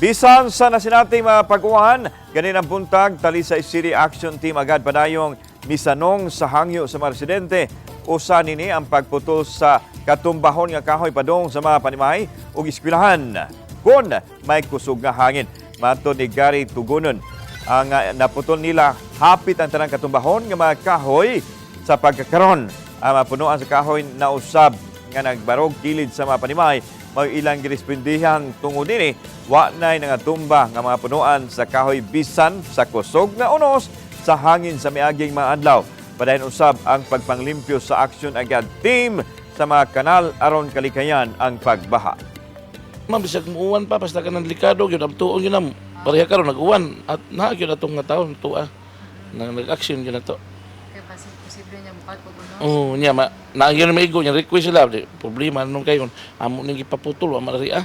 Bisan sa nasinating mga pag-uwan, ganin ang buntag, Talisay City Aksyon Team agad padayong misanong sa hangyo sa mga residente. Usa nini ang pagputol sa katumbahon nga kahoy padung sa mga panimay ug eskwelahan. Kung may kusog nga hangin, Matud ni Gary Togonon, ang naputol nila hapit ang tanang katumbahon nga mga kahoy sa pagkakaron. Ang mga punoan sa kahoy na usab nga nagbarog kilid sa mga panimay, may ilang girespondihan tungod din wa nay nangatumba nga mga punuan sa kahoy bisan sa kusog nga unos sa hangin sa miaging mga adlaw. Padayon usab ang pagpanglimpyo sa Aksyon Agad Team sa mga kanal aron kalikayan ang pagbaha. Bisag muuwan pa basta ka ng likado gyud ang tuon gyud na pareha karon nag-uwan at naa gyud atong nga taon tuwa nag-action gyud na to. Kaya posible niya mukha po no. Oh, nya ma na gyud maigo nya request sila problema nung kayon amo ning ipaputol wa mari